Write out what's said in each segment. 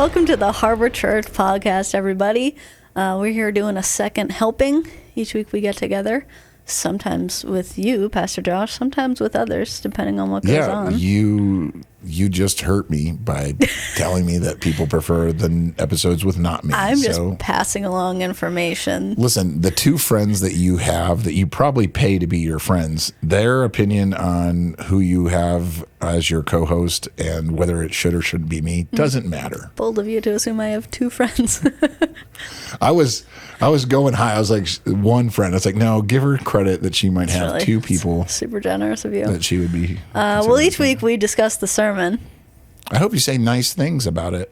Welcome to the Harbor.Church podcast, everybody. We're here doing a second helping. Each week we get together, sometimes with you, Pastor Josh, sometimes with others, depending on what goes on. You just hurt me by telling me that people prefer the episodes with not me. I'm just passing along information. Listen, the two friends that you have that you probably pay to be your friends, their opinion on who you have as your co-host and whether it should or shouldn't be me doesn't matter. Bold of you to assume I have two friends. I was going high. I was like, one friend. I was like, no, give her credit that she might have two people. Super generous of you. That she would be. Well, each week we discuss the sermon. I hope you say nice things about it.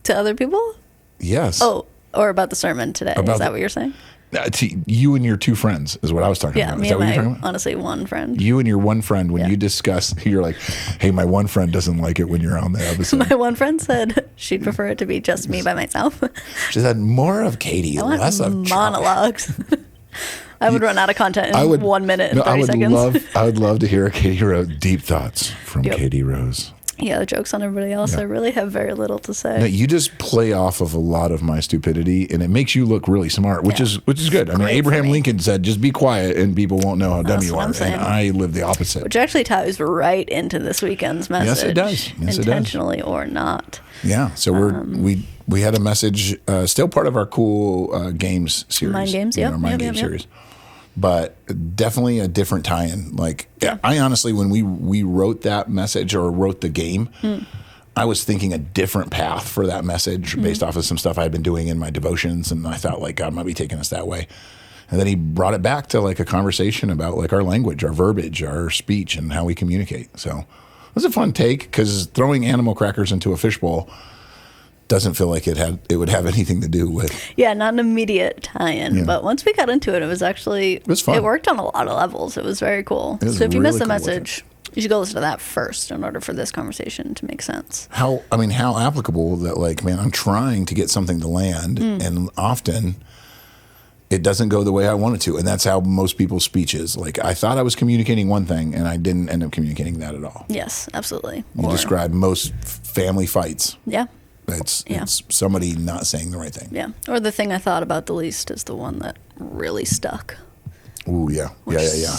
To other people? Yes. Oh, or about the sermon today. Is that what you're saying? To you and your two friends is what I was talking about. Yeah, is that me what and my, honestly, one friend. You and your one friend, when you discuss, you're like, hey, my one friend doesn't like it when you're on the episode. My one friend said she'd prefer it to be just me by myself. She said, more of Katie, less of monologues. I would run out of content in 1 minute and 30 seconds. I would love to hear a Katie Rose, deep thoughts from Katie Rose. Yeah, the joke's on everybody else. I really have very little to say. No, you just play off of a lot of my stupidity, and it makes you look really smart, which is good. I mean, Abraham Lincoln said, just be quiet and people won't know how dumb you are. And I live the opposite. Which actually ties right into this weekend's message. Yes, it does. Yes, intentionally or not. Yeah, so we had a message, still part of our cool games series. Mind games, Mind game series. But definitely a different tie-in. Like, I honestly, when we wrote that message or wrote the game, I was thinking a different path for that message based off of some stuff I had been doing in my devotions, and I thought, like, God might be taking us that way. And then he brought it back to, like, a conversation about, like, our language, our verbiage, our speech, and how we communicate. So it was a fun take, because throwing animal crackers into a fishbowl doesn't feel like it would have anything to do with. Yeah, not an immediate tie-in, but once we got into it, it was fun. It worked on a lot of levels. It was very cool. So if you missed the message, you should go listen to that first in order for this conversation to make sense. How applicable that, like, man, I'm trying to get something to land, and often it doesn't go the way I want it to, and that's how most people's speech is. Like, I thought I was communicating one thing, and I didn't end up communicating that at all. Yes, absolutely. You describe most family fights. Yeah. It's somebody not saying the right thing. Yeah. Or the thing I thought about the least is the one that really stuck. Ooh, yeah. Yeah.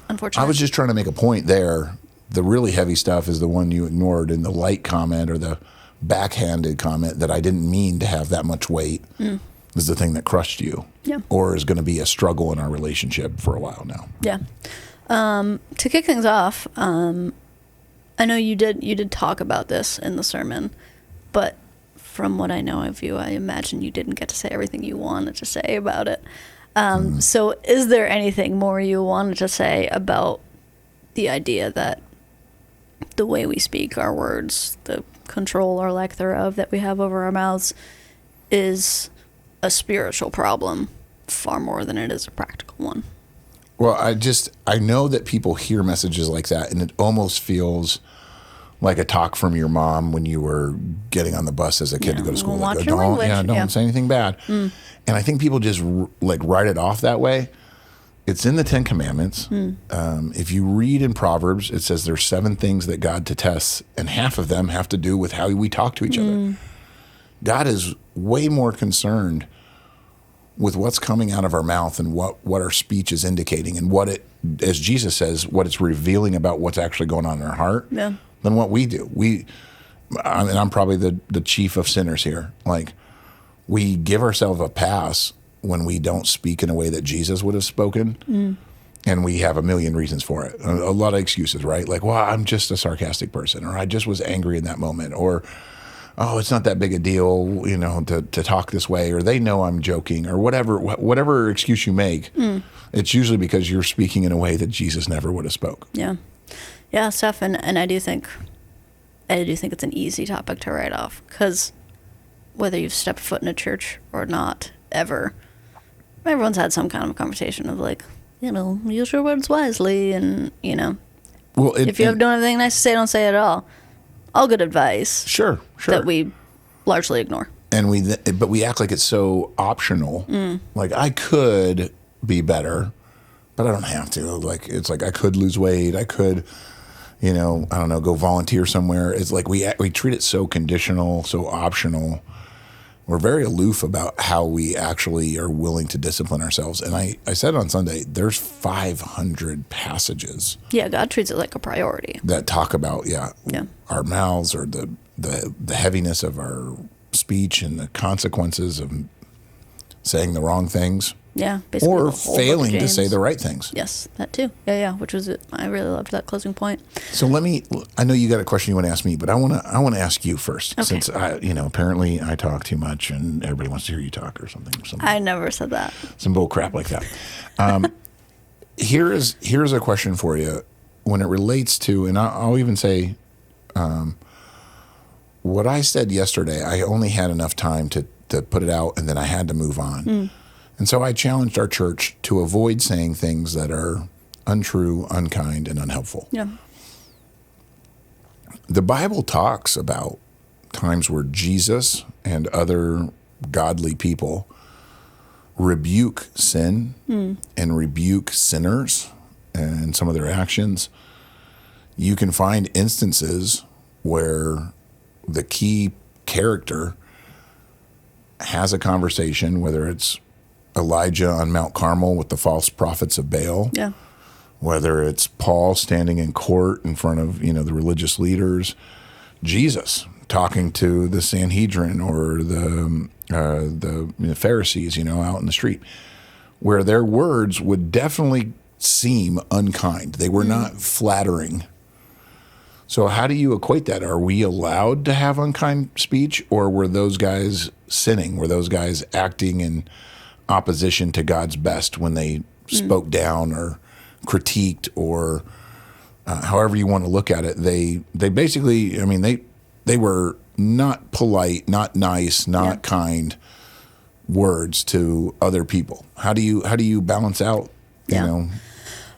Unfortunately. I was just trying to make a point there. The really heavy stuff is the one you ignored, and the light comment or the backhanded comment that I didn't mean to have that much weight is the thing that crushed you. Yeah. Or is going to be a struggle in our relationship for a while now. Yeah. To kick things off, I know you did talk about this in the sermon, but from what I know of you, I imagine you didn't get to say everything you wanted to say about it. So is there anything more you wanted to say about the idea that the way we speak, our words, the control or lack thereof that we have over our mouths is a spiritual problem far more than it is a practical one? Well, I know that people hear messages like that, and it almost feels like a talk from your mom when you were getting on the bus as a kid to go to school. Watch like, your language. Don't say anything bad. And I think people just like write it off that way. It's in the 10 Commandments. If you read in Proverbs, it says there's 7 things that God detests, and half of them have to do with how we talk to each other. God is way more concerned with what's coming out of our mouth and what our speech is indicating, and what it, as Jesus says, what it's revealing about what's actually going on in our heart. Yeah. Than what we do. I'm probably the chief of sinners here. Like, we give ourselves a pass when we don't speak in a way that Jesus would have spoken, and we have a million reasons for it. A lot of excuses, right? Like, well, I'm just a sarcastic person, or I just was angry in that moment, or, oh, it's not that big a deal, to talk this way, or they know I'm joking, or whatever excuse you make. It's usually because you're speaking in a way that Jesus never would have spoke. Yeah. Yeah, Steph, and I do think it's an easy topic to write off, because whether you've stepped foot in a church or not, ever, everyone's had some kind of a conversation of, like, use your words wisely, and well, if you don't have anything nice to say, don't say it at all. All good advice. Sure. That we largely ignore. And but we act like it's so optional. Like, I could be better, but I don't have to. Like, it's like I could lose weight. I could I don't know, go volunteer somewhere. It's like we treat it so conditional, so optional. We're very aloof about how we actually are willing to discipline ourselves. And I said on Sunday, there's 500 passages. Yeah, God treats it like a priority. That talk about, our mouths or the heaviness of our speech and the consequences of saying the wrong things. Yeah, basically. Or failing to say the right things. Yes, that too. Yeah, which was it. I really loved that closing point. So I know you got a question you want to ask me, but I want to ask you first. Okay. Since apparently I talk too much and everybody wants to hear you talk or something. I never said that. Some bull crap like that. Here's a question for you when it relates to, and I'll even say, what I said yesterday, I only had enough time to put it out and then I had to move on. And so I challenged our church to avoid saying things that are untrue, unkind, and unhelpful. Yeah. The Bible talks about times where Jesus and other godly people rebuke sin and rebuke sinners and some of their actions. You can find instances where the key character has a conversation, whether it's Elijah on Mount Carmel with the false prophets of Baal, whether it's Paul standing in court in front of the religious leaders, Jesus talking to the Sanhedrin or the Pharisees, out in the street, where their words would definitely seem unkind. They were not flattering. So how do you equate that? Are we allowed to have unkind speech, or were those guys sinning? Were those guys acting in opposition to God's best when they spoke down or critiqued or however you want to look at it? They basically, they were not polite, not nice, not kind words to other people. How do you balance out, you know?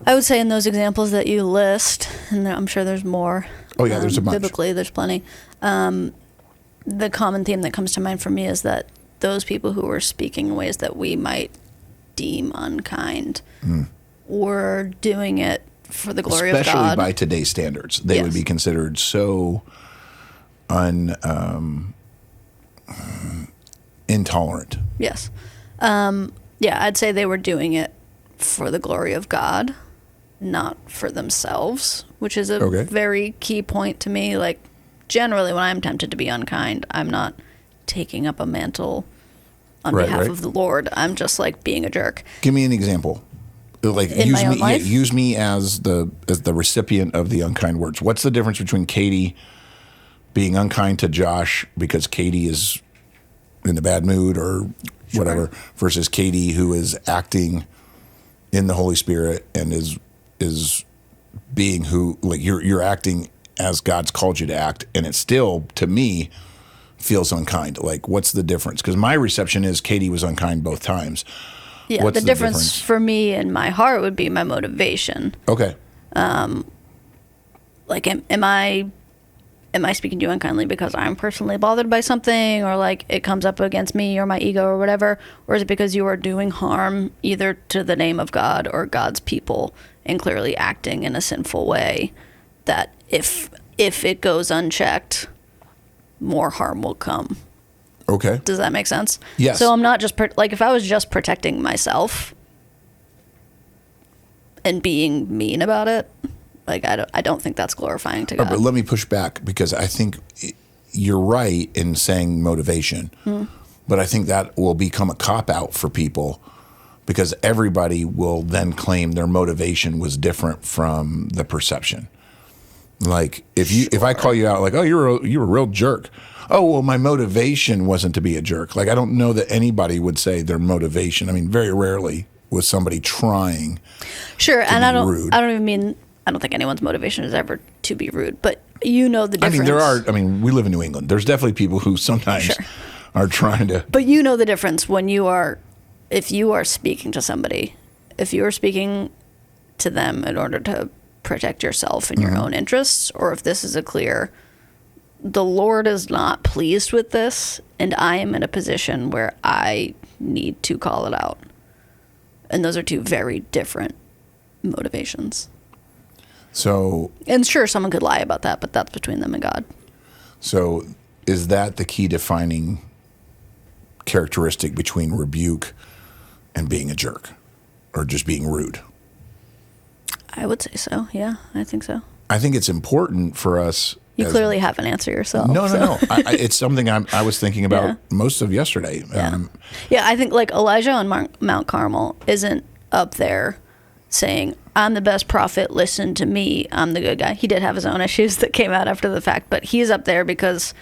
I would say in those examples that you list, and I'm sure there's more. Oh yeah, there's a bunch. Biblically, there's plenty. The common theme that comes to mind for me is that those people who were speaking in ways that we might deem unkind were doing it for the glory of God. Especially by today's standards. They would be considered so intolerant. Yes. I'd say they were doing it for the glory of God, not for themselves, which is a very key point to me. Like, generally, when I'm tempted to be unkind, I'm not taking up a mantle on behalf of the Lord. I'm just like being a jerk. Give me an example. Like, in my own life? Use me as the recipient of the unkind words. What's the difference between Katie being unkind to Josh because Katie is in a bad mood or whatever, versus Katie who is acting in the Holy Spirit and is being who, like, you're acting as God's called you to act, and it still, to me, feels unkind. Like, what's the difference? Because my reception is Katie was unkind both times. Yeah, what's the difference for me in my heart would be my motivation. Okay. Like, am I speaking to you unkindly because I'm personally bothered by something, or like it comes up against me or my ego or whatever? Or is it because you are doing harm either to the name of God or God's people and clearly acting in a sinful way that if it goes unchecked, more harm will come? Okay. Does that make sense? Yes. So I'm not just, like, if I was just protecting myself and being mean about it, like, I don't think that's glorifying to God. But let me push back, because I think you're right in saying motivation, but I think that will become a cop-out for people, because everybody will then claim their motivation was different from the perception. Like, if I call you out, like, oh, you're a real jerk. Oh, well, my motivation wasn't to be a jerk. Like, I don't know that anybody would say their motivation. I mean, very rarely was somebody trying. Sure, to and be rude. I don't think anyone's motivation is ever to be rude, but you know the difference. We live in New England. There's definitely people who sometimes are trying to. But you know the difference when if you are speaking to somebody, if you are speaking to them in order to protect yourself and your own interests, or if this is a clear, the Lord is not pleased with this, and I am in a position where I need to call it out. And those are two very different motivations. So, And sure, someone could lie about that, but that's between them and God. so is that the key defining characteristic between rebuke and being a jerk, or just being rude? I would say so. Yeah, I think so. I think it's important for us. You clearly have an answer yourself. No. It's something I was thinking about most of yesterday. Yeah, I think like Elijah on Mount Carmel isn't up there saying, I'm the best prophet, listen to me, I'm the good guy. He did have his own issues that came out after the fact, but he's up there because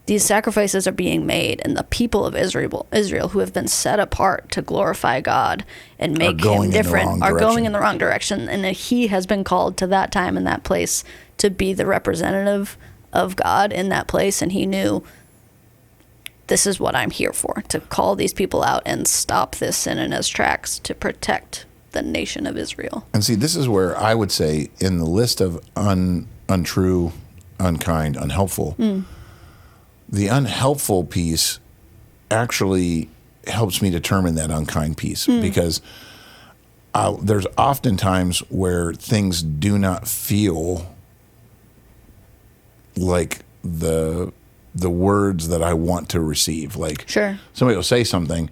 these sacrifices are being made, and the people of Israel who have been set apart to glorify God and make him different are going in the wrong direction. And he has been called to that time and that place to be the representative of God in that place. And he knew, this is what I'm here for, to call these people out and stop this sin in its tracks, to protect the nation of Israel. And see, this is where I would say in the list of untrue, unkind, unhelpful, the unhelpful piece actually helps me determine that unkind piece, because there's often times where things do not feel like the words that I want to receive. Like, Sure. Somebody will say something,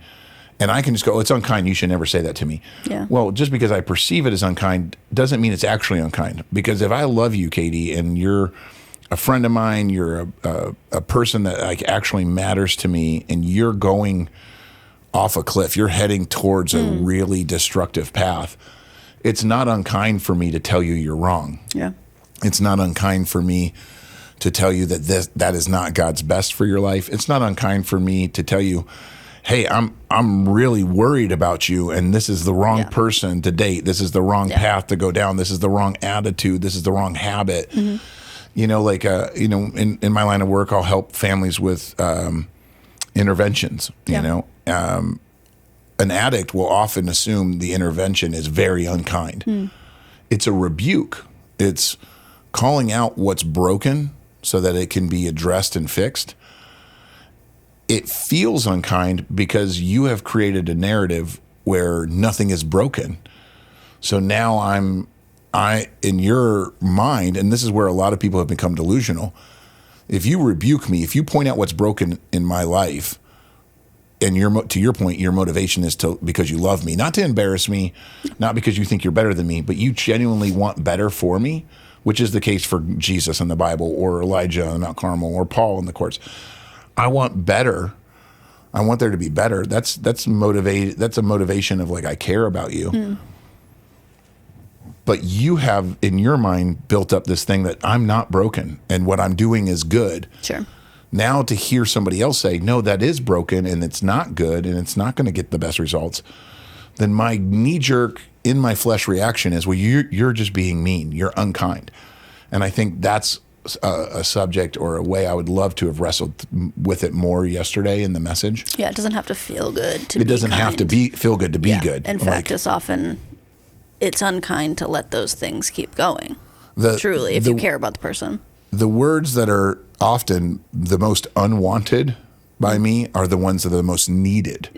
and I can just go, oh, it's unkind. You should never say that to me. Yeah. Well, just because I perceive it as unkind doesn't mean it's actually unkind. Because if I love you, Katie, and you're a friend of mine, you're a person that like actually matters to me, and you're going off a cliff, you're heading towards a really destructive path, it's not unkind for me to tell you you're wrong. Yeah. It's not unkind for me to tell you that that is not God's best for your life. It's not unkind for me to tell you, hey, I'm really worried about you, and this is the wrong person to date. This is the wrong path to go down. This is the wrong attitude. This is the wrong habit. You know, like, in my line of work, I'll help families with interventions, you know. An addict will often assume the intervention is very unkind. It's a rebuke. It's calling out what's broken so that it can be addressed and fixed. It feels unkind because you have created a narrative where nothing is broken. So now in your mind, and this is where a lot of people have become delusional, if you rebuke me, if you point out what's broken in my life, and to your point, your motivation is because you love me, not to embarrass me, not because you think you're better than me, but you genuinely want better for me, which is the case for Jesus in the Bible, or Elijah on Mount Carmel, or Paul in the courts. I want better. I want there to be better. That's a motivation of like, I care about you. But you have in your mind built up this thing that I'm not broken and what I'm doing is good. Sure. Now to hear somebody else say, no, that is broken and it's not good and it's not going to get the best results, then my knee-jerk in my flesh reaction is, well, you're just being mean. You're unkind. And I think that's a subject or a way I would love to have wrestled with it more yesterday in the message. Yeah, it doesn't have to feel good to be It doesn't kind. have to feel good to be good. In fact, it's unkind to let those things keep going. Truly, if you care about the person. The words that are often the most unwanted by me are the ones that are the most needed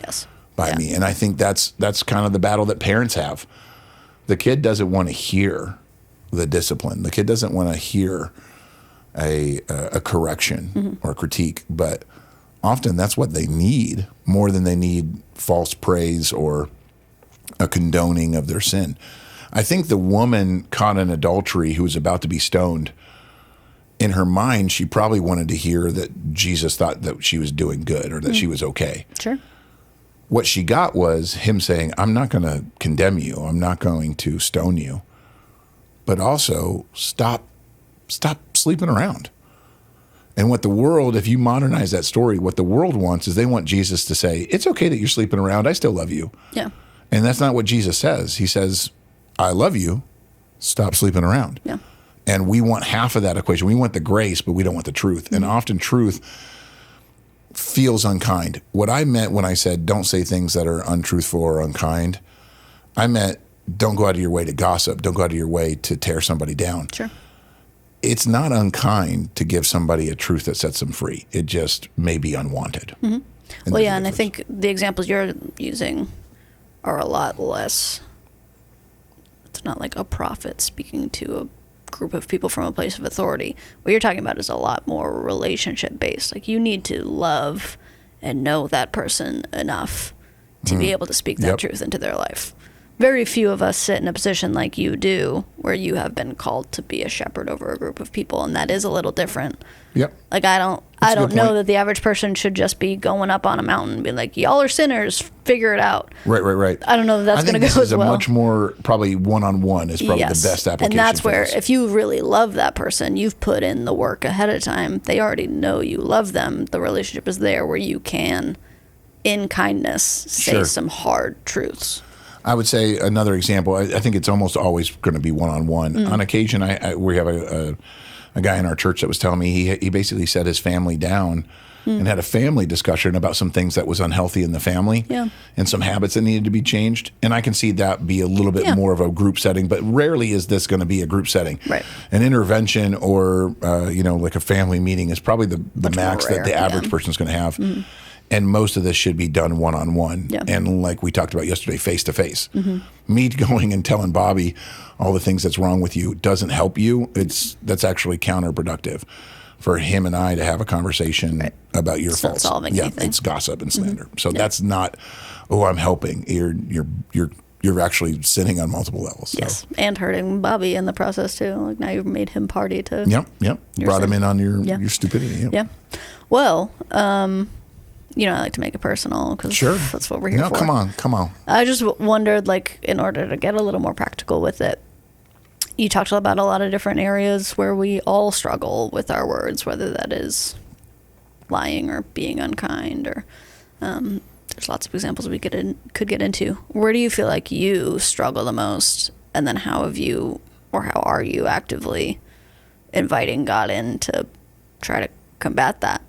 by me. And I think that's kind of the battle that parents have. The kid doesn't want to hear the discipline. The kid doesn't want to hear a correction or critique, but often that's what they need more than they need false praise or a condoning of their sin. I think the woman caught in adultery who was about to be stoned, in her mind, she probably wanted to hear that Jesus thought that she was doing good or that she was okay. Sure. What she got was him saying, I'm not going to condemn you. I'm not going to stone you. But also, stop sleeping around. And what the world, if you modernize that story, what the world wants is they want Jesus to say, it's okay that you're sleeping around. I still love you. Yeah. And that's not what Jesus says. He says, I love you. Stop sleeping around. Yeah. And we want half of that equation. We want the grace, but we don't want the truth. And often truth feels unkind. What I meant when I said don't say things that are untruthful or unkind, I meant don't go out of your way to gossip. Don't go out of your way to tear somebody down. Sure. It's not unkind to give somebody a truth that sets them free. It just may be unwanted. Well, yeah, and I think the examples you're using are a lot less. It's not like a prophet speaking to group of people from a place of authority. What you're talking about is a lot more relationship based. Like, you need to love and know that person enough to be able to speak that truth into their life. Very few of us sit in a position like you do, where you have been called to be a shepherd over a group of people, and that is a little different. Yep. Like, I don't know that the average person should just be going up on a mountain and be like, y'all are sinners, figure it out. Right. I don't know that that's going to go as well. I think this is a much more, probably one-on-one is probably the best application. And that's where, if you really love that person, you've put in the work ahead of time. They already know you love them. The relationship is there where you can, in kindness, say some hard truths. I would say another example, I think it's almost always going to be one-on-one. On occasion, we have a guy in our church that was telling me he basically set his family down and had a family discussion about some things that was unhealthy in the family and some habits that needed to be changed. And I can see that be a little bit more of a group setting, but rarely is this going to be a group setting. Right. An intervention or, like a family meeting is probably the max that the average person is going to have. And most of this should be done one-on-one. Yeah. And like we talked about yesterday, face-to-face. Me going and telling Bobby all the things that's wrong with you doesn't help you. That's actually counterproductive for him and I to have a conversation about your faults. Not solving anything. It's gossip and slander. So that's not, I'm helping. You're actually sinning on multiple levels. So. Yes, and hurting Bobby in the process too. Like, now you've made him party to. Yep. Brought him in on your stupidity. Yeah. Well, I like to make it personal because that's what we're here for. Come on. I just wondered, like, in order to get a little more practical with it, you talked about a lot of different areas where we all struggle with our words, whether that is lying or being unkind, or there's lots of examples we could get into. Where do you feel like you struggle the most, and then how are you actively inviting God in to try to combat that?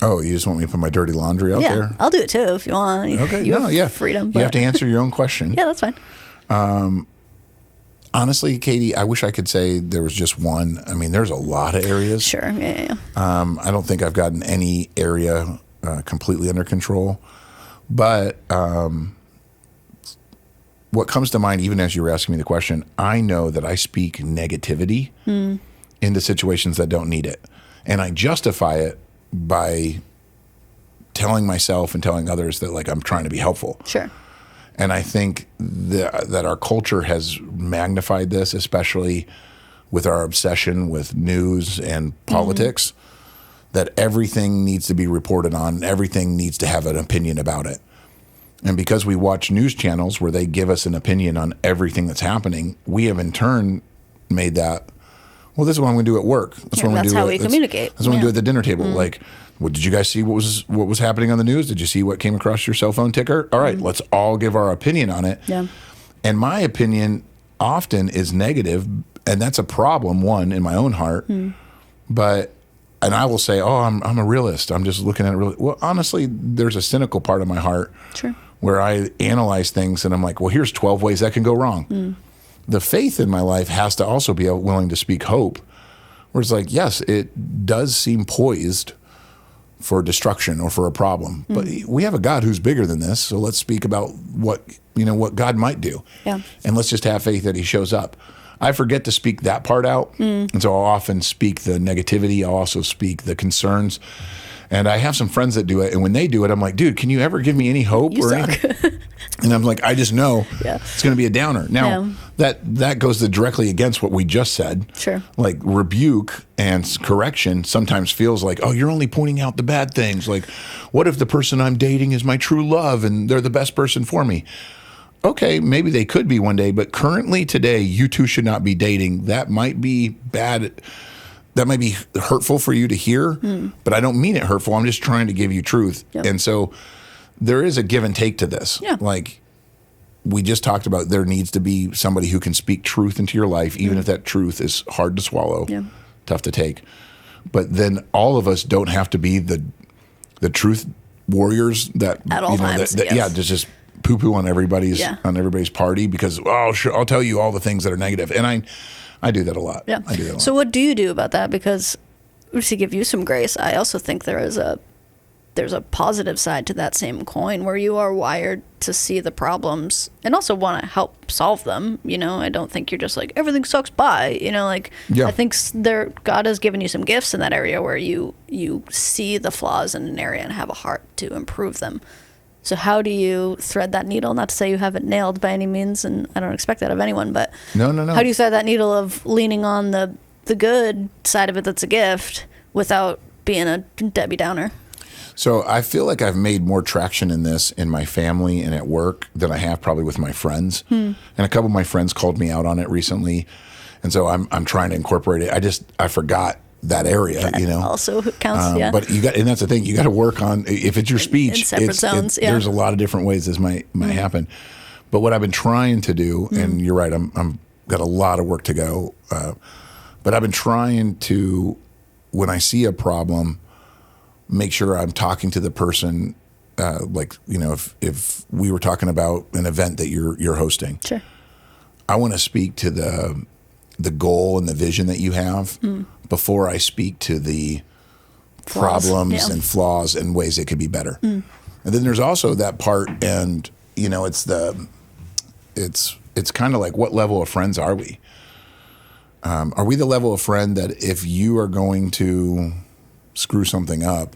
Oh, you just want me to put my dirty laundry out there? Yeah, I'll do it too if you want. Okay, you have freedom. You have to answer your own question. Yeah, that's fine. Honestly, Katie, I wish I could say there was just one. I mean, there's a lot of areas. Sure, yeah. I don't think I've gotten any area completely under control. But what comes to mind, even as you were asking me the question, I know that I speak negativity into situations that don't need it. And I justify it by telling myself and telling others that, like, I'm trying to be helpful. Sure. And I think that our culture has magnified this, especially with our obsession with news and politics, that everything needs to be reported on, everything needs to have an opinion about it. And because we watch news channels where they give us an opinion on everything that's happening, we have in turn made that, well, this is what I'm going to do at work. That's how we communicate. That's what I'm going to do at the dinner table. Like, did you guys see what was happening on the news? Did you see what came across your cell phone ticker? All right, let's all give our opinion on it. Yeah. And my opinion often is negative, and that's a problem, one, in my own heart. And I will say, I'm a realist. I'm just looking at it really. Well, honestly, there's a cynical part of my heart where I analyze things, and I'm like, well, here's 12 ways that can go wrong. The faith in my life has to also be willing to speak hope, where it's like, yes, it does seem poised for destruction or for a problem, but we have a God who's bigger than this. So let's speak about what God might do, and let's just have faith that He shows up. I forget to speak that part out, and so I'll often speak the negativity. I'll also speak the concerns. And I have some friends that do it, and when they do it, I'm like, dude, can you ever give me any hope or anything? And I'm like, I just know it's going to be a downer. Now, that goes directly against what we just said. Sure. Like, rebuke and correction sometimes feels like, oh, you're only pointing out the bad things. Like, what if the person I'm dating is my true love and they're the best person for me? Okay, maybe they could be one day, but currently today, you two should not be dating. That might be bad. That might be hurtful for you to hear, but I don't mean it hurtful. I'm just trying to give you truth. Yep. And so there is a give and take to this. Yeah. Like we just talked about, there needs to be somebody who can speak truth into your life, even if that truth is hard to swallow, tough to take. But then all of us don't have to be the truth warriors that at all times. Just poo-poo on everybody's party because I'll tell you all the things that are negative. And I do that a lot. Yeah. I do that a lot. So what do you do about that? Because to give you some grace, I also think there is a there's a positive side to that same coin where you are wired to see the problems and also want to help solve them. I don't think you're just like, everything sucks, bye. I think God has given you some gifts in that area where you see the flaws in an area and have a heart to improve them. So how do you thread that needle? Not to say you have it nailed by any means, and I don't expect that of anyone, but no. How do you thread that needle of leaning on the good side of it that's a gift without being a Debbie Downer? So I feel like I've made more traction in this in my family and at work than I have probably with my friends. And a couple of my friends called me out on it recently. And so I'm trying to incorporate it. I forgot that area, That also counts, yeah. But and that's the thing, you got to work on, if it's your speech, in separate zones, there's a lot of different ways this might happen. But what I've been trying to do, and you're right, I'm got a lot of work to go. But I've been trying to, when I see a problem, make sure I'm talking to the person, if we were talking about an event that you're hosting. Sure. I want to speak to the goal and the vision that you have before I speak to the problems and flaws and ways it could be better. And then there's also that part, and it's kind of like, what level of friends are we? Are we the level of friend that if you are going to screw something up,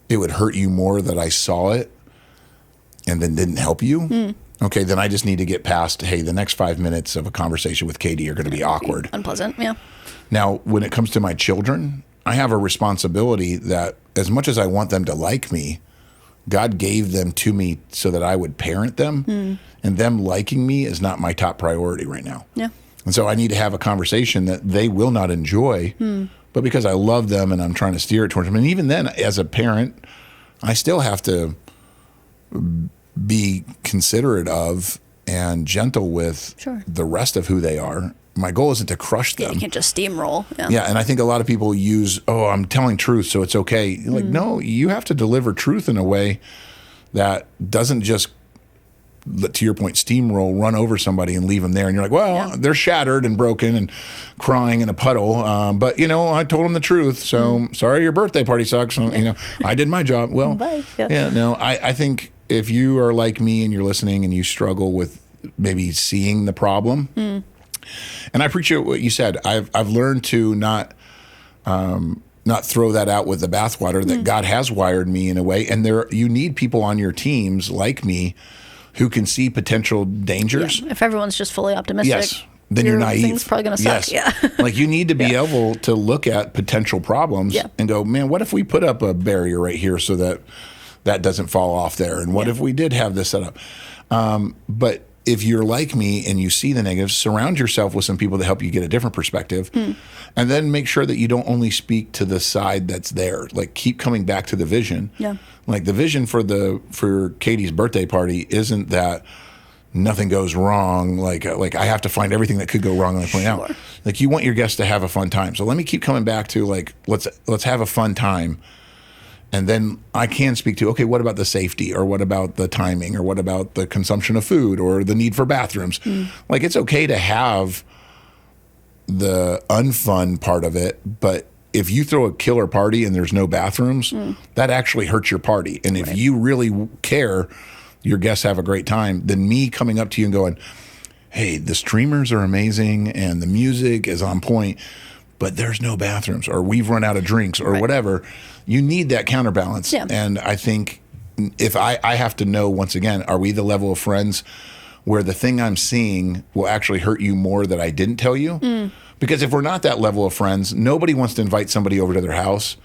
it would hurt you more that I saw it and then didn't help you? Okay, then I just need to get past, hey, the next 5 minutes of a conversation with Katie are going to be awkward. Unpleasant, yeah. Now, when it comes to my children, I have a responsibility that as much as I want them to like me, God gave them to me so that I would parent them, and them liking me is not my top priority right now. Yeah. And so I need to have a conversation that they will not enjoy, but because I love them and I'm trying to steer it towards them. And even then, as a parent, I still have to be considerate of and gentle with the rest of who they are. My goal isn't to crush them. Yeah, you can't just steamroll. Yeah, and I think a lot of people use, I'm telling truth, so it's okay. Like, no, you have to deliver truth in a way that doesn't just, to your point, steamroll, run over somebody and leave them there. And you're like, well, they're shattered and broken and crying in a puddle. But, I told them the truth. So sorry your birthday party sucks. I did my job. Well, bye. I think if you are like me and you're listening and you struggle with maybe seeing the problem, and I appreciate what you said. I've learned to not throw that out with the bathwater, that God has wired me in a way. And you need people on your teams like me who can see potential dangers. Yeah. If everyone's just fully optimistic, then you're naive. Things probably going to suck. Yeah. Like, you need to be able to look at potential problems and go, man, what if we put up a barrier right here so that doesn't fall off there? And what if we did have this set up? But if you're like me and you see the negatives, surround yourself with some people to help you get a different perspective. And then make sure that you don't only speak to the side that's there. Like, keep coming back to the vision. Yeah. Like, the vision for Katie's birthday party isn't that nothing goes wrong. Like I have to find everything that could go wrong and I point out. Like, you want your guests to have a fun time. So let me keep coming back to, like, let's have a fun time. And then I can speak to, okay, what about the safety, or what about the timing, or what about the consumption of food, or the need for bathrooms? Like, it's okay to have the unfun part of it, but if you throw a killer party and there's no bathrooms, that actually hurts your party. And if you really care your guests have a great time, then me coming up to you and going, hey, the streamers are amazing and the music is on point, but there's no bathrooms, or we've run out of drinks, or whatever. You need that counterbalance. Yeah. And I think if I have to know, once again, are we the level of friends where the thing I'm seeing will actually hurt you more that I didn't tell you? Because if we're not that level of friends, nobody wants to invite somebody over to their house.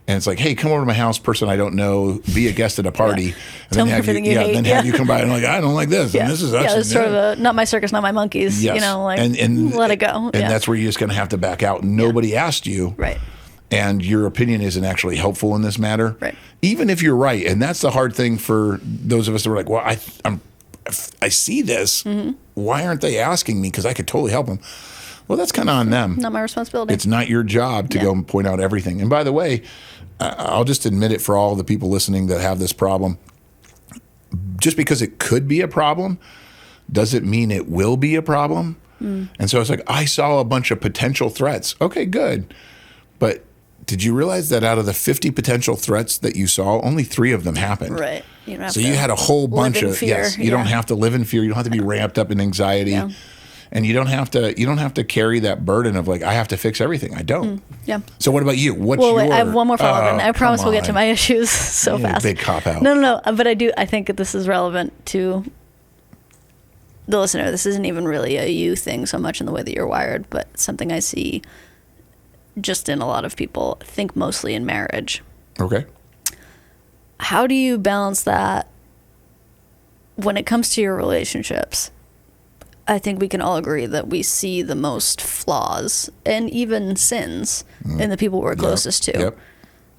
And it's like, hey, come over to my house, person I don't know, be a guest at a party, and then have you come by and like, I don't like this, and this is actually it's sort of a not my circus, not my monkeys. Yes. And let it go. And that's where you're just going to have to back out. Nobody asked you, right? And your opinion isn't actually helpful in this matter, right? Even if you're right, and that's the hard thing for those of us that were like, well, I see this. Why aren't they asking me? Because I could totally help them. Well, that's kind of on them. Not my responsibility. It's not your job to go and point out everything. And by the way, I'll just admit it for all the people listening that have this problem. Just because it could be a problem doesn't mean it will be a problem. And so it's like, I saw a bunch of potential threats. Okay, good. But did you realize that out of the 50 potential threats that you saw, only 3 of them happened? Right. You don't have So to you had a whole bunch live in of fear. yes. You don't have to live in fear. You don't have to be ramped up in anxiety, and you don't have to carry that burden of like I have to fix everything. I don't. Yeah. So what about you? What's Well, wait, your? I have one more follow-up, and I promise we'll get to on. my issues so Yeah, fast. big cop out. No. But I think this is relevant to the listener. This isn't even really a you thing so much in the way that you're wired, but something I see just in a lot of people. I think mostly in marriage. Okay. How do you balance that when it comes to your relationships? I think we can all agree that we see the most flaws and even sins in the people we're closest to. Yep.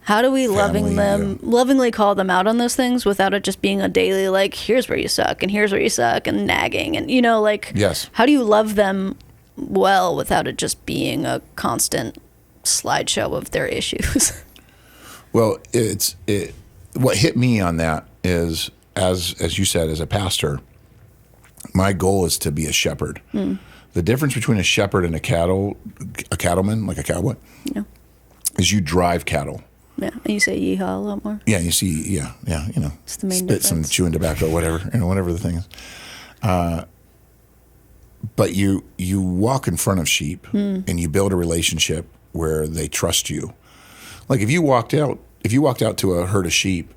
How do we Family, lovingly call them out on those things without it just being a daily, like, here's where you suck and here's where you suck and nagging and, like, Yes. how do you love them well without it just being a constant slideshow of their issues? Well, what hit me on that is, as you said, as a pastor, my goal is to be a shepherd. The difference between a shepherd and a cattleman, like a cowboy, is you drive cattle. Yeah, and you say yeehaw a lot more. Yeah, you see, It's the main spit some difference. chewing tobacco, whatever, whatever the thing is. But you walk in front of sheep and you build a relationship where they trust you. Like if you walked out to a herd of sheep,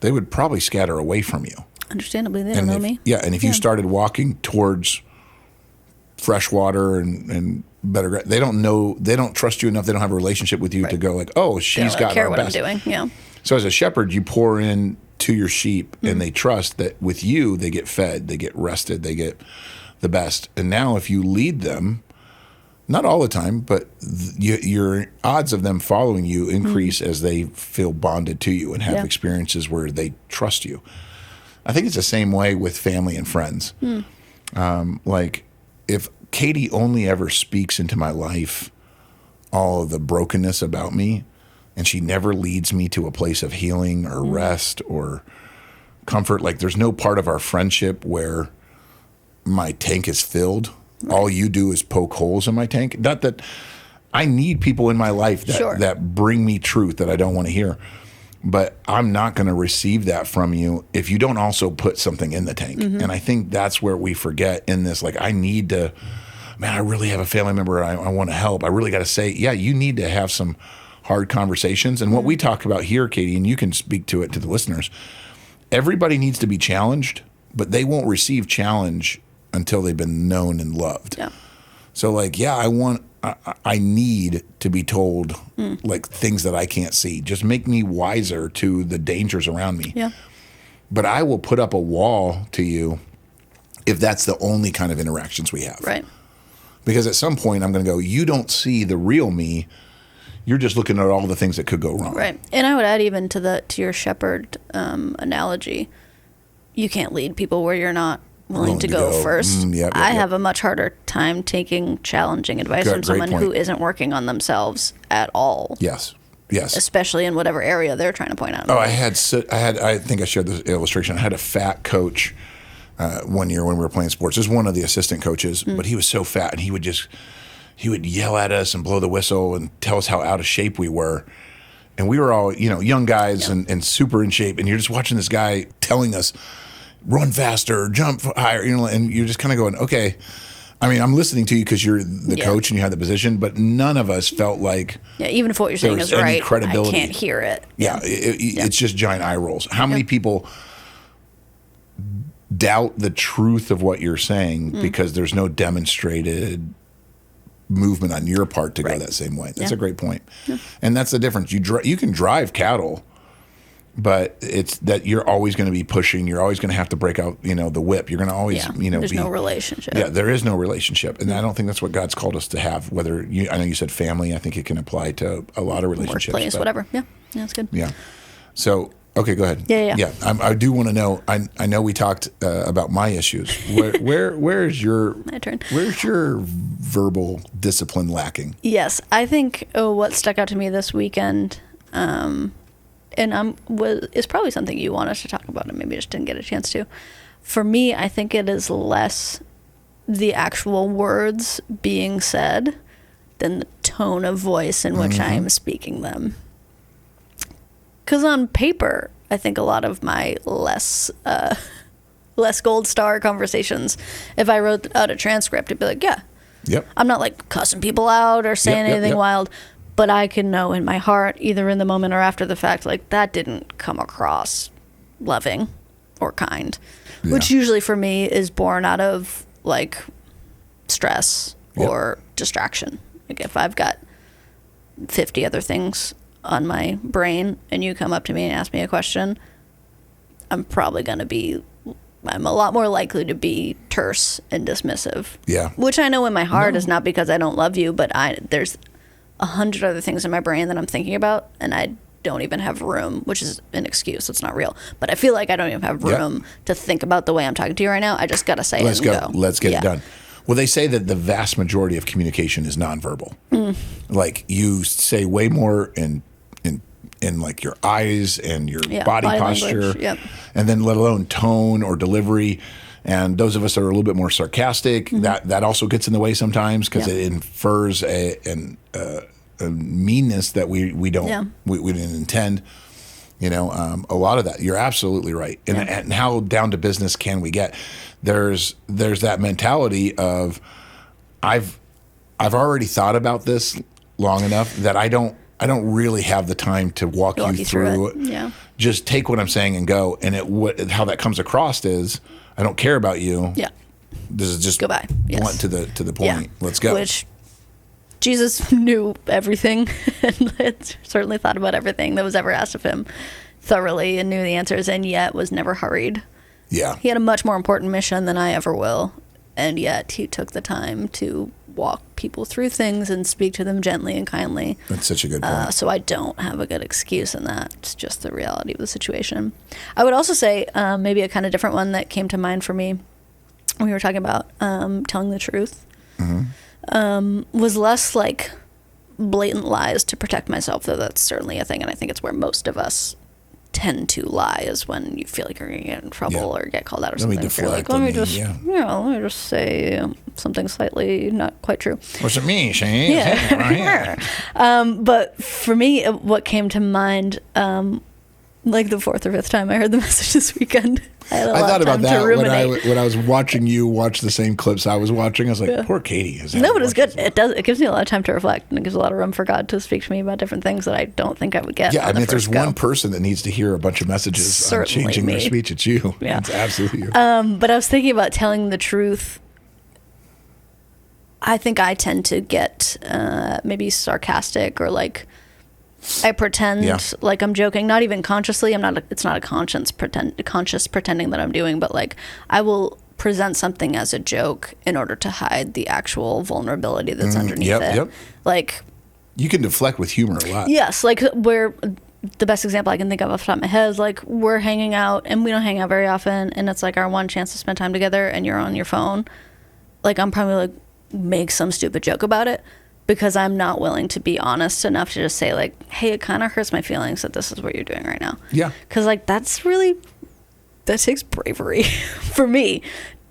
they would probably scatter away from you. Understandably, they don't know me. Yeah, and if you started walking towards fresh water and better, they don't trust you enough. They don't have a relationship with you to go like, oh, They she's don't got care our what best. I'm doing. Yeah. So as a shepherd, you pour in to your sheep and they trust that with you, they get fed, they get rested, they get the best. And now if you lead them, not all the time, but your odds of them following you increase as they feel bonded to you and have experiences where they trust you. I think it's the same way with family and friends. Like if Katie only ever speaks into my life all of the brokenness about me, and she never leads me to a place of healing or rest or comfort, like there's no part of our friendship where my tank is filled. All you do is poke holes in my tank. Not that I need people in my life that bring me truth that I don't want to hear. But I'm not going to receive that from you if you don't also put something in the tank. And I think that's where we forget in this. Like, I need to, man, I really have a family member I want to help. I really got to say, yeah, you need to have some hard conversations. And what we talk about here, Katie, and you can speak to it to the listeners, everybody needs to be challenged, but they won't receive challenge until they've been known and loved. Yeah. So like, yeah, I need to be told like things that I can't see. Just make me wiser to the dangers around me. Yeah. But I will put up a wall to you if that's the only kind of interactions we have. Right. Because at some point I'm going to go, you don't see the real me. You're just looking at all the things that could go wrong. Right. And I would add even to your shepherd analogy, you can't lead people where you're not willing to go first. I have a much harder time taking challenging advice from someone who isn't working on themselves at all. Yes. Especially in whatever area they're trying to point out. Oh, I think I shared this illustration. I had a fat coach one year when we were playing sports. This was one of the assistant coaches, but he was so fat and he would yell at us and blow the whistle and tell us how out of shape we were. And we were all, young guys and super in shape. And you're just watching this guy telling us, run faster, jump higher, and you're just kind of going, okay. I mean, I'm listening to you because you're the coach and you have the position, but none of us felt like even if what you're saying is right, credibility. I can't hear it. It's just giant eye rolls. How many people doubt the truth of what you're saying because there's no demonstrated movement on your part to go that same way? That's a great point. And that's the difference. You can drive cattle, but it's that you're always going to be pushing. You're always going to have to break out, the whip. You're going to always, there's no relationship. Yeah, there is no relationship. And I don't think that's what God's called us to have. I know you said family. I think it can apply to a lot of relationships. Workplace, whatever. Yeah, that's good. Yeah. So, okay, go ahead. Yeah. I do want to know, I know we talked about my issues. Where's your My turn. Where's your verbal discipline lacking? Yes, I think what stuck out to me this weekend, is probably something you want us to talk about and maybe just didn't get a chance to. For me, I think it is less the actual words being said than the tone of voice in which I am speaking them. Because on paper, I think a lot of my less gold star conversations, if I wrote out a transcript, it'd be like, yeah. Yep. I'm not like cussing people out or saying anything wild, but I can know in my heart, either in the moment or after the fact, like that didn't come across loving or kind, which usually for me is born out of like stress or distraction. Like if I've got 50 other things on my brain and you come up to me and ask me a question, I'm a lot more likely to be terse and dismissive. Yeah. Which I know in my heart is not because I don't love you, but there's 100 other things in my brain that I'm thinking about, and I don't even have room, which is an excuse. It's not real. But I feel like I don't even have room to think about the way I'm talking to you right now. I just got to say Let's it and go. Let's get it done. Well, they say that the vast majority of communication is nonverbal. Like you say way more in like your eyes and your body posture, and then let alone tone or delivery. And those of us that are a little bit more sarcastic, that also gets in the way sometimes because it infers a meanness that we didn't intend. You know, a lot of that. You're absolutely right. And how down to business can we get? There's that mentality of I've already thought about this long enough that I don't really have the time to walk you through it. Yeah. Just take what I'm saying and go. And how that comes across is I don't care about you. Yeah. This is just blunt to the point. Yeah. Let's go. Which Jesus knew everything and had certainly thought about everything that was ever asked of him thoroughly and knew the answers, and yet was never hurried. Yeah. He had a much more important mission than I ever will, and yet he took the time to walk people through things and speak to them gently and kindly. That's such a good point. So I don't have a good excuse in that. It's just the reality of the situation. I would also say maybe a kind of different one that came to mind for me when we were talking about telling the truth was less like blatant lies to protect myself, though that's certainly a thing, and I think it's where most of us tend to lie, is when you feel like you're going to get in trouble or get called out or something. Let me just say something slightly not quite true. What's it mean, Shane? Yeah. But for me, what came to mind, like the fourth or fifth time I heard the message this weekend, I thought about that when I was watching you watch the same clips I was watching. I was like, poor Katie. No, but it's good. It gives me a lot of time to reflect, and it gives a lot of room for God to speak to me about different things that I don't think I would get. Yeah, I mean, if there's one person that needs to hear a bunch of messages on changing their speech, it's you. Yeah. It's absolutely you. But I was thinking about telling the truth. I think I tend to get maybe sarcastic, or like I pretend like I'm joking, not even consciously. It's not a conscious pretending that I'm doing, but like I will present something as a joke in order to hide the actual vulnerability that's underneath it. Yep. Like you can deflect with humor a lot. Yes, like where the best example I can think of off the top of my head is like we're hanging out, and we don't hang out very often, and it's like our one chance to spend time together, and you're on your phone. Like I'm probably like make some stupid joke about it, because I'm not willing to be honest enough to just say like, hey, it kind of hurts my feelings that this is what you're doing right now. Yeah. Because like that takes bravery for me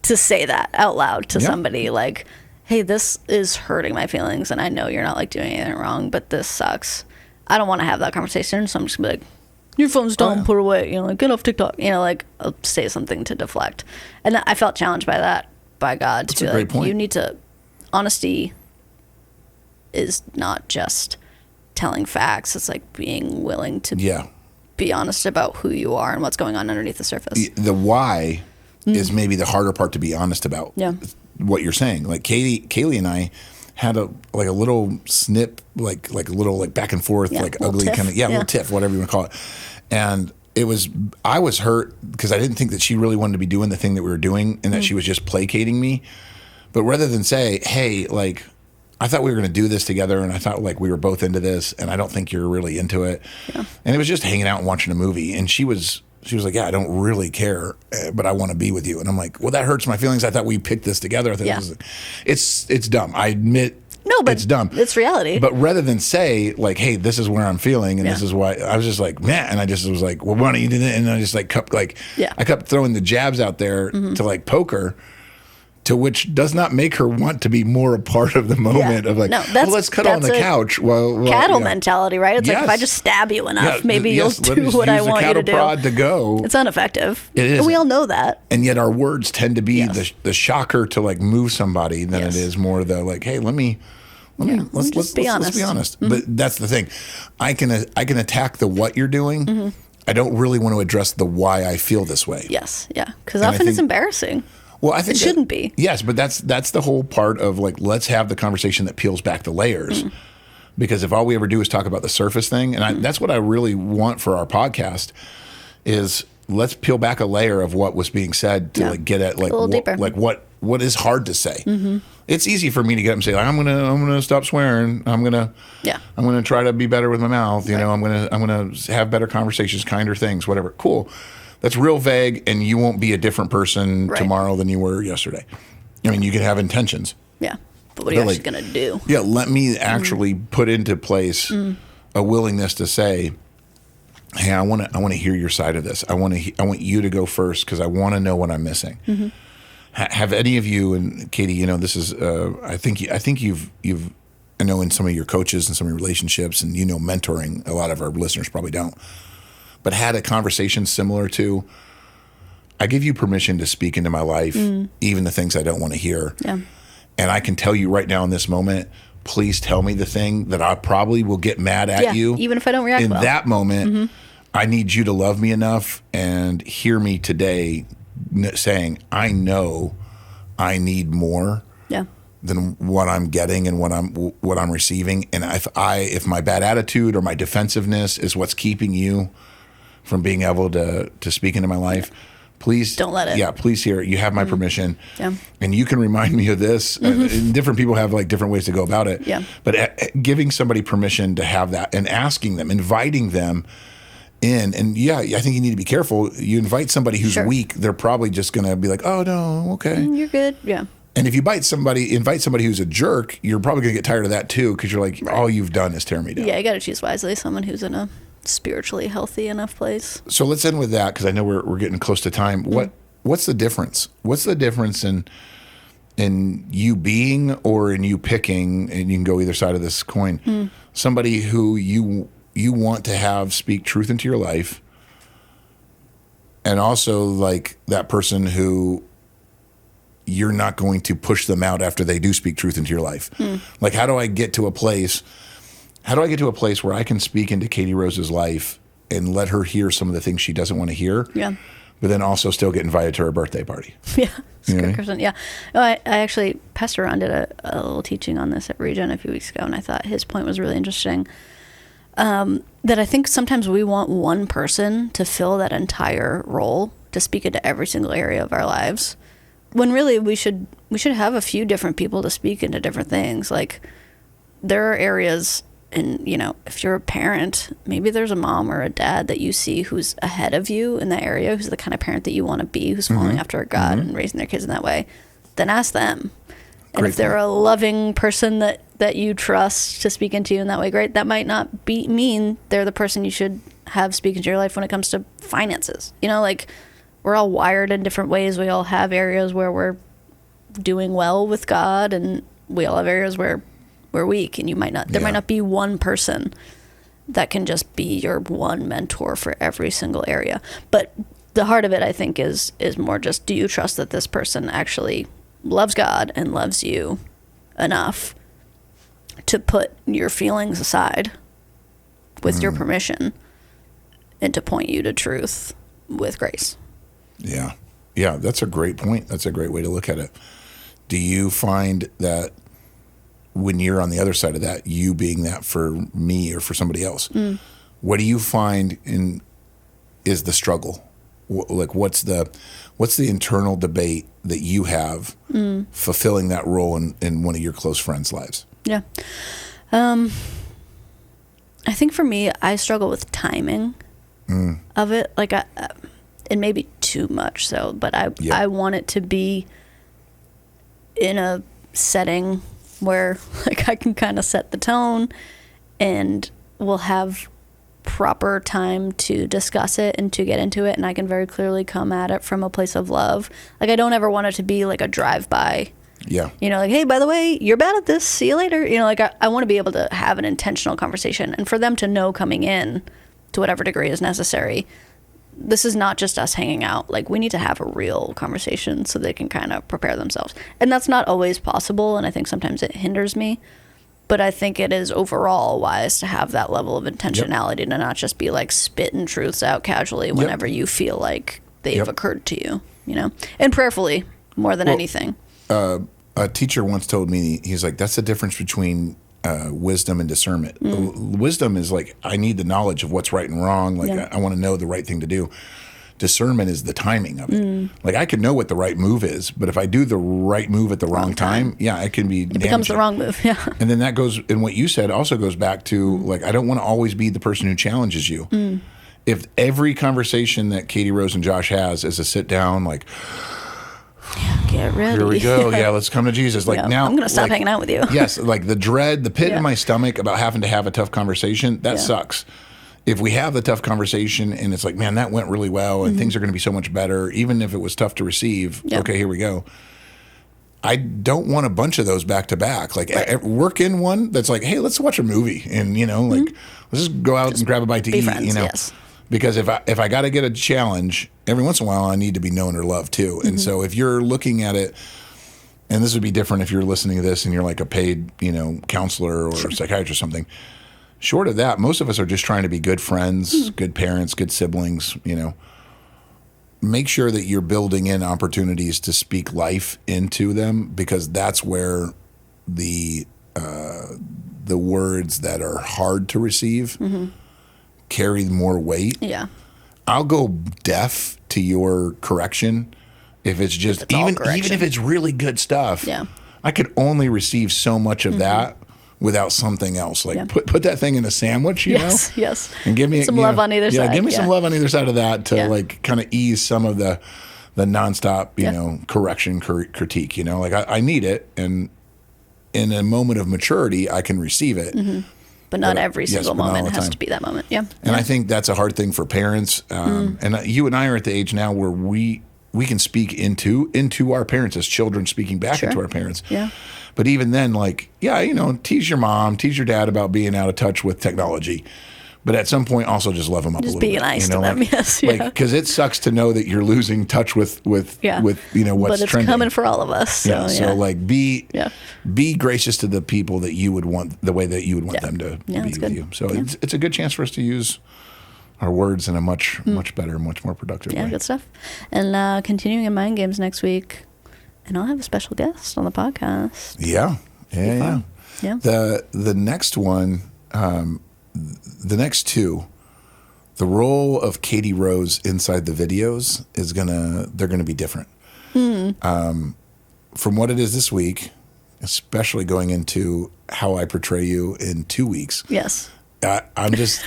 to say that out loud to somebody, like, hey, this is hurting my feelings, and I know you're not like doing anything wrong, but this sucks. I don't want to have that conversation, so I'm just gonna be like, your phone's dumb, put it away, like get off TikTok, like I'll say something to deflect. And I felt challenged by that, by God. That's to be like, point. You need to, honesty is not just telling facts. It's like being willing to be honest about who you are and what's going on underneath the surface. The why is maybe the harder part to be honest about. Yeah. What you're saying. Like Kaylee and I had a little snip, like a little back and forth, like ugly kind of little tiff, whatever you want to call it. And I was hurt because I didn't think that she really wanted to be doing the thing that we were doing, and that she was just placating me. But rather than say, hey, like, I thought we were going to do this together, and I thought like we were both into this, and I don't think you're really into it. Yeah. And it was just hanging out and watching a movie. And she was like, yeah, I don't really care, but I want to be with you. And I'm like, well, that hurts my feelings. I thought we picked this together. I thought it's dumb. I admit it's dumb. It's reality. But rather than say like, hey, this is where I'm feeling, and this is why, I was just like, man. And I just was like, well, why don't you do that? And I just like kept I kept throwing the jabs out there to like poke her. to which does not make her want to be more a part of the moment of like, No, let's cuddle on the couch. Well, cattle mentality, right? It's like, if I just stab you enough, maybe you'll do what I want you to do. Prod to go. It's ineffective. It is. And we all know that. And yet our words tend to be the shocker to like move somebody than it is more the like, hey, let's be honest. But that's the thing. I can attack the what you're doing. I don't really want to address the why I feel this way. Yes, yeah. Because often it's embarrassing. Well, I think it shouldn't be. Yes, but that's the whole part of like, let's have the conversation that peels back the layers. Because if all we ever do is talk about the surface thing, and that's what I really want for our podcast, is let's peel back a layer of what was being said to like get at like what is hard to say. It's easy for me to get up and say, like, I'm gonna stop swearing. I'm gonna try to be better with my mouth. You know, I'm gonna have better conversations, kinder things, whatever. Cool. That's real vague, and you won't be a different person tomorrow than you were yesterday. I mean, you can have intentions. Yeah, but what are you actually going to do? Yeah, let me actually put into place a willingness to say, hey, I want to hear your side of this. I want you to go first because I want to know what I'm missing. Have any of you, and Katie, you know, this is I think you've I know in some of your coaches and some of your relationships, and you know, mentoring. A lot of our listeners probably don't. But had a conversation similar to, I give you permission to speak into my life, even the things I don't want to hear. Yeah. And I can tell you right now in this moment, please tell me the thing that I probably will get mad at you. Even if I don't react in that moment, I need you to love me enough and hear me today saying, I know I need more than what I'm getting and what I'm receiving. And if my bad attitude or my defensiveness is what's keeping you from being able to speak into my life, please don't let it. Yeah, please hear it. You have my permission. Yeah. And you can remind me of this. And different people have like different ways to go about it. Yeah. But giving somebody permission to have that and asking them, inviting them in. And I think you need to be careful. You invite somebody who's weak, they're probably just going to be like, oh, no, okay. You're good. Yeah. And if you invite somebody who's a jerk, you're probably going to get tired of that too, because you're like, all you've done is tear me down. Yeah, you got to choose wisely. Someone who's in a spiritually healthy enough place. So let's end with that, because I know we're getting close to time. What's the difference? What's the difference in you being or in you picking, and you can go either side of this coin, somebody who you want to have speak truth into your life, and also like that person who you're not going to push them out after they do speak truth into your life? Like, how do I get to a place where I can speak into Katie Rose's life and let her hear some of the things she doesn't want to hear? Yeah. But then also still get invited to her birthday party. Yeah. That's a good question. Yeah. Oh, I actually, Pastor Ron did a little teaching on this at Regen a few weeks ago, and I thought his point was really interesting. That I think sometimes we want one person to fill that entire role, to speak into every single area of our lives, when really we should have a few different people to speak into different things. Like, there are areas, and you know, if you're a parent, maybe there's a mom or a dad that you see who's ahead of you in that area, who's the kind of parent that you want to be, who's following after God and raising their kids in that way. Then ask them. And if they're a loving person that you trust to speak into you in that way, great. That might not mean they're the person you should have speak into your life when it comes to finances. You know, like, we're all wired in different ways. We all have areas where we're doing well with God, and we all have areas where we're weak, and might not be one person that can just be your one mentor for every single area. But the heart of it, I think, is more just, do you trust that this person actually loves God and loves you enough to put your feelings aside with your permission and to point you to truth with grace? Yeah. Yeah, that's a great point. That's a great way to look at it. Do you find that when you're on the other side of that, you being that for me or for somebody else, what do you find is the struggle? Like, what's the internal debate that you have fulfilling that role in one of your close friends' lives? Yeah. I think for me, I struggle with timing of it. Like, it may be too much so, but I want it to be in a setting where, like, I can kind of set the tone, and we'll have proper time to discuss it and to get into it, and I can very clearly come at it from a place of love. Like, I don't ever want it to be like a drive-by. Yeah. You know, like, hey, by the way, you're bad at this. See you later. You know, like, I want to be able to have an intentional conversation, and for them to know coming in, to whatever degree is necessary, this is not just us hanging out. Like, we need to have a real conversation so they can kind of prepare themselves. And that's not always possible, and I think sometimes it hinders me. But I think it is overall wise to have that level of intentionality, to not just be like spitting truths out casually whenever you feel like they've occurred to you, you know, and prayerfully more than anything. A teacher once told me, he's like, that's the difference between wisdom and discernment. Wisdom is like, I need the knowledge of what's right and wrong. Like, I want to know the right thing to do. Discernment is the timing of it. Like, I can know what the right move is, but if I do the right move at the wrong time, it can be damaging. It becomes the wrong move, And then that goes, and what you said also goes back to, like, I don't want to always be the person who challenges you. If every conversation that Katie Rose and Josh has is a sit down, like, get ready. Here we go. Yeah, let's come to Jesus. Like, now I'm going to stop hanging out with you. Yes, like the dread, the pit in my stomach about having to have a tough conversation, that sucks. If we have the tough conversation and it's like, man, that went really well and things are going to be so much better, even if it was tough to receive, okay, here we go. I don't want a bunch of those back to back. Like, work in one that's like, hey, let's watch a movie and, you know, like, let's just go out and grab a bite to eat, friends, you know. yes. Because if I got to get a challenge, every once in a while I need to be known or loved too. And so if you're looking at it, and this would be different if you're listening to this and you're like a paid, you know, counselor or psychiatrist or something. Short of that, most of us are just trying to be good friends, good parents, good siblings, you know. Make sure that you're building in opportunities to speak life into them, because that's where the words that are hard to receive carry more weight. Yeah. I'll go deaf to your correction if it's just, even if it's really good stuff. Yeah. I could only receive so much of that without something else. Like, put that thing in a sandwich, you know? Yes. And give me some love on either side. Yeah, give me some love on either side of that to like kind of ease some of the nonstop, you know, correction, critique, you know? Like, I need it, and in a moment of maturity, I can receive it. But not every single moment has to be that moment. Yeah. And I think that's a hard thing for parents. And you and I are at the age now where we can speak into our parents as children speaking back into our parents. Yeah. But even then, like, you know, tease your mom, tease your dad about being out of touch with technology. But at some point, also just love them up a little bit. Just be nice to them, like, yes. Like, because it sucks to know that you're losing touch with you know, what's trending. But it's coming for all of us. So, so like, be gracious to the people that you would want, the way that you would want them to be with you. So it's a good chance for us to use our words in a much better, much more productive way. Yeah, good stuff. And continuing in Mind Games next week, and I'll have a special guest on the podcast. Yeah. The next one, the next two, the role of Katie Rose inside the videos they're gonna be different. From what it is this week, especially going into how I portray you in 2 weeks. Yes. I'm just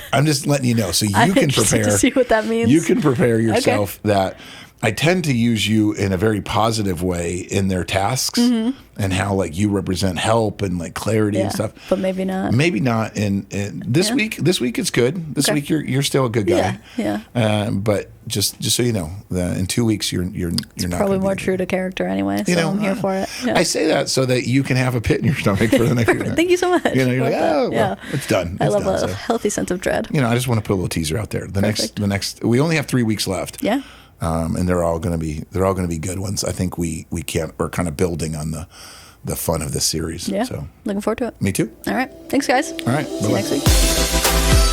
letting you know, so you can prepare. To see what that means. You can prepare yourself that I tend to use you in a very positive way in their tasks, and how like you represent help and like clarity and stuff. But maybe not. Maybe not. And this week it's good. This week you're still a good guy. Yeah. But just so you know, in 2 weeks you're not probably more true to character anyway. So I'm here for it. Yeah. I say that so that you can have a pit in your stomach for the next. Thank you so much. You know, you're like, well, it's done. I love a healthy sense of dread. You know, I just want to put a little teaser out there. The next we only have 3 weeks left. Yeah. And they're all going to be good ones. I think we're kind of building on the fun of this series. Yeah. So looking forward to it. Me too. All right. Thanks, guys. All right. See you next week.